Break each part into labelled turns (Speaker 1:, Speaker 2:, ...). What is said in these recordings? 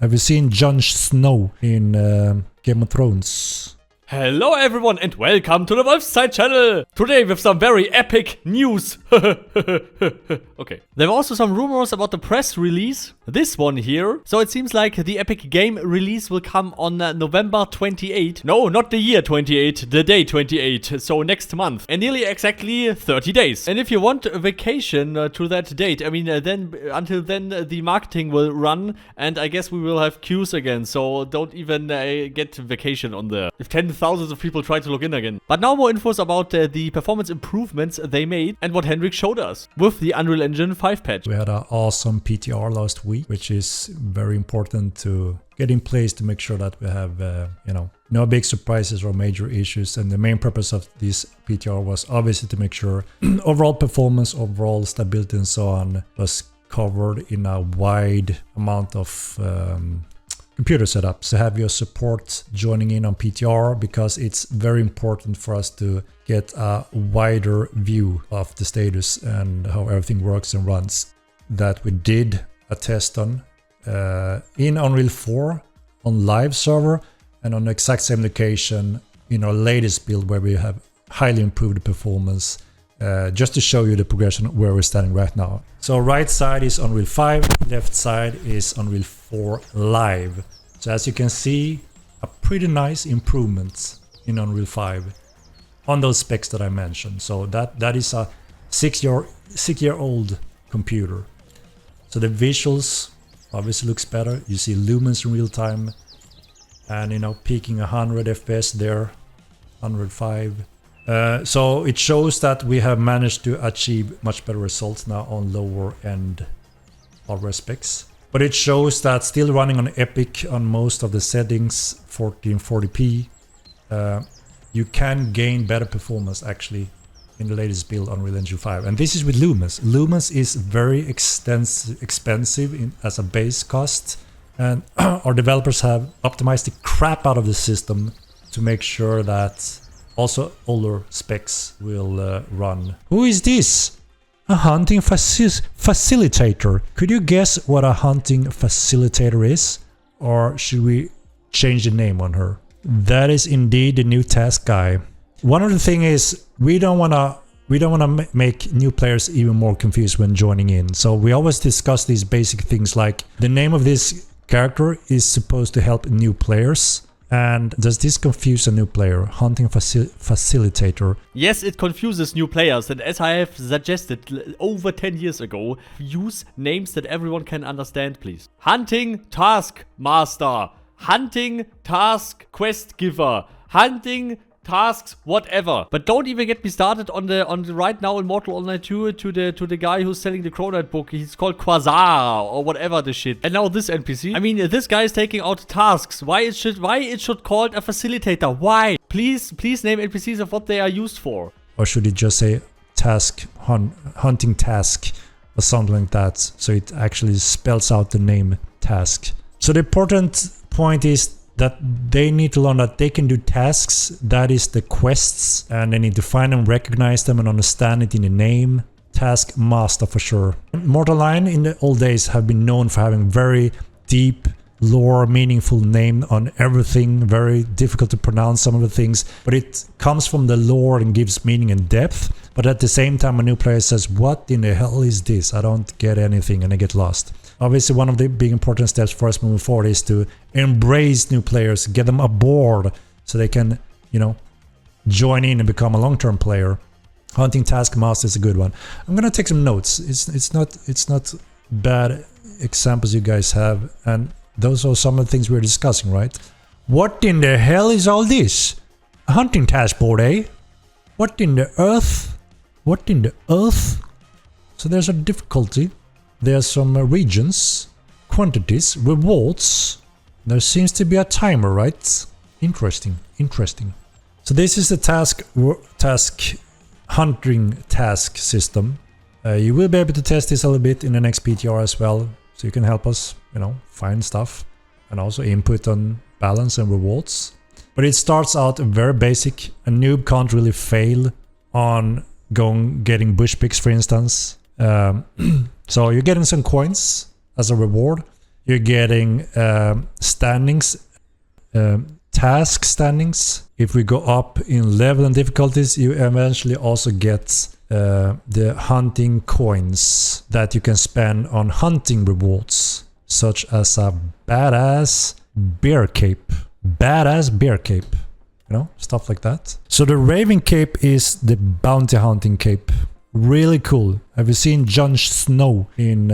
Speaker 1: Have you seen Jon Snow in Game of Thrones?
Speaker 2: Hello everyone and welcome to the Wolfside channel! Today with some very epic news! Okay. There were also some rumors about the press release. This one here. So it seems like the epic game release will come on November 28. No, not the year 28, the day 28. So next month. And nearly exactly 30 days. And if you want a vacation to that date, I mean then until then the marketing will run and I guess we will have queues again. So don't even get vacation on there. If thousands of people try to log in again. But now more infos about the performance improvements they made and what Hendrik showed us with the Unreal Engine 5 patch.
Speaker 1: We had an awesome PTR last week, which is very important to get in place to make sure that we have, no big surprises or major issues. And the main purpose of this PTR was obviously to make sure overall performance, overall stability and so on was covered in a wide amount of computer setups. To have your support joining in on PTR because it's very important for us to get a wider view of the status and how everything works and runs. That we did a test on in Unreal 4 on live server and on the exact same location in our latest build where we have highly improved the performance. Just to show you the progression where we're standing right now. So right side is Unreal 5, left side is Unreal 4 Live. So as you can see, a pretty nice improvement in Unreal 5 on those specs that I mentioned. So that is a six-year-old computer. So the visuals obviously looks better. You see lumens in real time, and peaking 100 FPS there, 105. So it shows that we have managed to achieve much better results now on lower end hardware specs. But it shows that still running on Epic on most of the settings, 1440p, you can gain better performance actually in the latest build on Unreal Engine 5. And this is with lumens. Lumens is very expensive as a base cost. And our developers have optimized the crap out of the system to make sure that also older specs will run. Who is this? A hunting facilitator. Could you guess what a hunting facilitator is? Or should we change the name on her? That is indeed the new task guy. One of the things is we don't wanna make new players even more confused when joining in. So we always discuss these basic things like the name of this character is supposed to help new players. And does this confuse a new player? Hunting facilitator.
Speaker 2: Yes, it confuses new players, and as I have suggested over 10 years ago, use names that everyone can understand, please. Hunting Task Master. Hunting Task Quest Giver. Hunting tasks, whatever. But don't even get me started on the right now in Mortal Online 2 to the guy who's selling the Cronite book. He's called Quasar or whatever the shit. And now this NPC. I mean, this guy is taking out tasks. Why it should call it a facilitator? Why? Please name NPCs of what they are used for.
Speaker 1: Or should it just say task, hunting task or something like that? So it actually spells out the name task. So the important point is that they need to learn that they can do tasks, that is the quests, and they need to find them, recognize them, and understand it in the name. Task master for sure. Mortal Online in the old days have been known for having very deep lore, meaningful name on everything, very difficult to pronounce some of the things, but it comes from the lore and gives meaning and depth. But at the same time, a new player says, what in the hell is this? I don't get anything, and I get lost. Obviously, one of the big important steps for us moving forward is to embrace new players, get them aboard so they can, join in and become a long-term player. Hunting Task Master is a good one. I'm gonna take some notes. It's not bad examples you guys have, and those are some of the things we're discussing, right? What in the hell is all this? A hunting task board, eh? What in the earth? What in the earth? So there's a difficulty. There's some regions, quantities, rewards. There seems to be a timer, right? Interesting. So this is the task hunting task system. You will be able to test this a little bit in the next PTR as well. So you can help us, find stuff and also input on balance and rewards. But it starts out very basic. A noob can't really fail on getting bush picks, for instance. So you're getting some coins as a reward. You're getting standings, task standings. If we go up in level and difficulties, you eventually also get the hunting coins that you can spend on hunting rewards, such as a badass bear cape. You know, stuff like that. So the Raven cape is the bounty hunting cape. Really cool. Have you seen Jon Snow in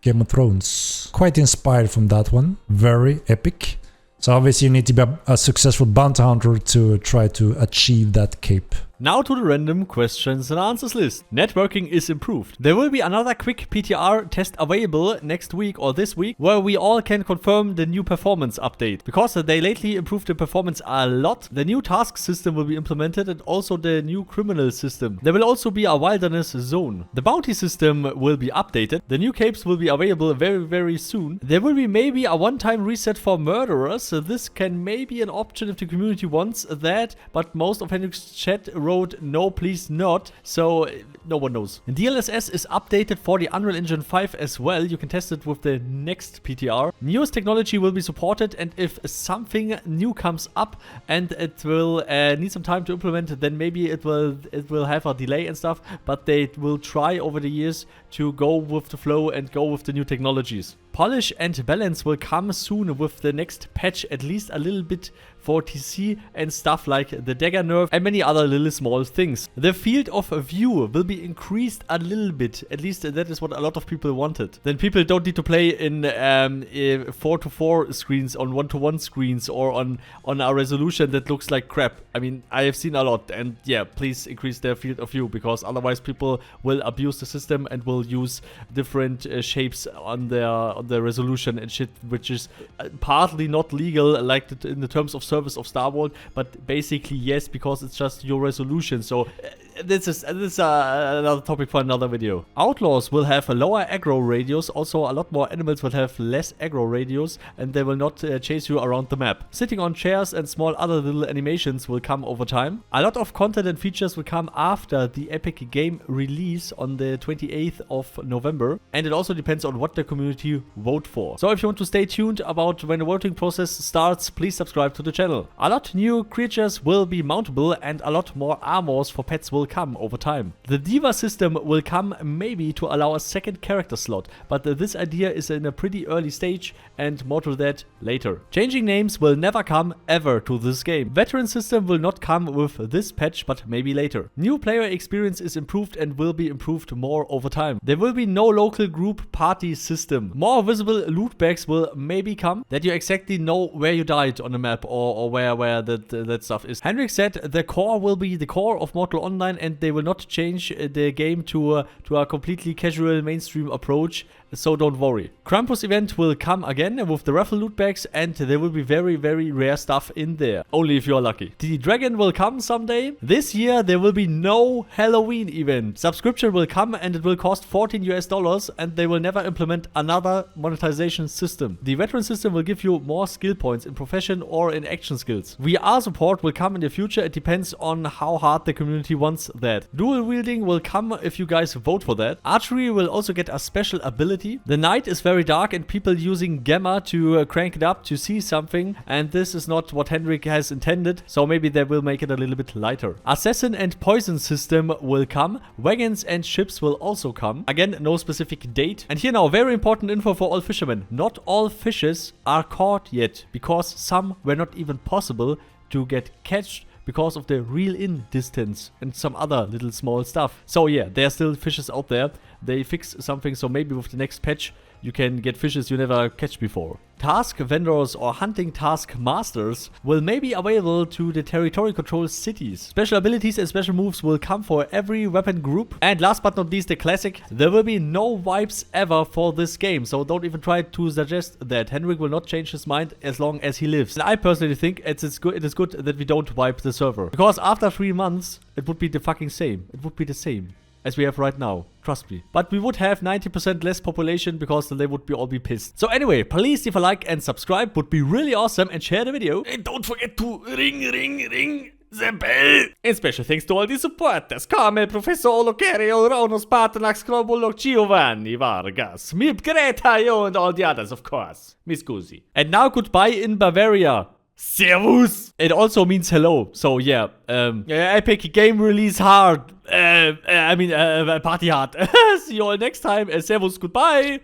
Speaker 1: Game of Thrones? Quite inspired from that one. Very epic. So obviously you need to be a successful bounty hunter to try to achieve that cape.
Speaker 2: Now to the random questions and answers list. Networking is improved. There will be another quick PTR test available next week or this week, where we all can confirm the new performance update. Because they lately improved the performance a lot, the new task system will be implemented and also the new criminal system. There will also be a wilderness zone. The bounty system will be updated. The new capes will be available very soon. There will be maybe a one-time reset for murderers. So this can maybe an option if the community wants that, but most of Henrik's chat wrote no, please not, so no one knows. And DLSS is updated for the Unreal Engine 5 as well. You can test it with the next PTR. Newest technology will be supported, and if something new comes up and it will need some time to implement, then maybe it will have a delay and stuff, but they will try over the years to go with the flow and go with the new technologies. Polish and balance will come soon with the next patch, at least a little bit for TC and stuff like the dagger nerf and many other little small things. The field of view will be increased a little bit, at least that is what a lot of people wanted. Then people don't need to play in 4:4 screens, on 1:1 screens, or on a resolution that looks like crap. I mean, I have seen a lot, and yeah, please increase their field of view, because otherwise people will abuse the system and will use different shapes on their resolution and shit, which is partly not legal, like in the terms of service of Star Wars, but basically yes, because it's just your resolution. So this is another topic for another video. Outlaws will have a lower aggro radius. Also, a lot more animals will have less aggro radius, and they will not chase you around the map. Sitting on chairs and small other little animations will come over time. A lot of content and features will come after the Epic game release on the 28th of November, and it also depends on what the community vote for. So if you want to stay tuned about when the voting process starts, please subscribe to the channel. A lot new creatures will be mountable, and a lot more armors for pets will come over time. The Diva system will come maybe to allow a second character slot, but this idea is in a pretty early stage, and more to that later. Changing names will never come ever to this game. Veteran system will not come with this patch, but maybe later. New player experience is improved and will be improved more over time. There will be no local group party system. More visible loot bags will maybe come, that you exactly know where you died on the map, or where that stuff is. Henrik said the core will be the core of Mortal Online, and they will not change the game to a completely casual mainstream approach, so don't worry. Krampus event will come again with the raffle loot bags, and there will be very rare stuff in there, only if you're lucky. The dragon will come someday. This year there will be no Halloween event. Subscription will come, and it will cost $14 US, and they will never implement another monetization system. The veteran system will give you more skill points in profession or in action skills. VR support will come in the future. It depends on how hard the community wants that. Dual wielding will come if you guys vote for that. Archery will also get a special ability. The night is very dark, and people using gamma to crank it up to see something, and this is not what Henrik has intended, so maybe they will make it a little bit lighter. Assassin and poison system will come. Wagons and ships will also come. Again, no specific date. And here now, very important info for all fishermen. Not all fishes are caught yet, because some were not even possible to get catched because of the reel-in distance and some other little small stuff. So yeah, there are still fishes out there. They fixed something, so maybe with the next patch you can get fishes you never catch before. Task vendors or hunting task masters will maybe available to the territory control cities. Special abilities and special moves will come for every weapon group. And last but not least, the classic, there will be no wipes ever for this game, so don't even try to suggest that. Henrik will not change his mind as long as he lives. And I personally think it is good that we don't wipe the server, because after 3 months it would be the fucking same. It would be the same as we have right now, trust me. But we would have 90% less population, because they would all be pissed. So anyway, please leave a like and subscribe, would be really awesome, and share the video. And don't forget to ring Simple! And special thanks to all the supporters: Carmel, Professor Lukario, Rhonus, Paarthurnax, Bulldog, Giovanni, Vargas, Mip, Greta, and all the others, of course. Miss Gusi. And now goodbye in Bavaria. Servus! It also means hello. So yeah, epic game release hard. Party hard. See you all next time. Servus, goodbye.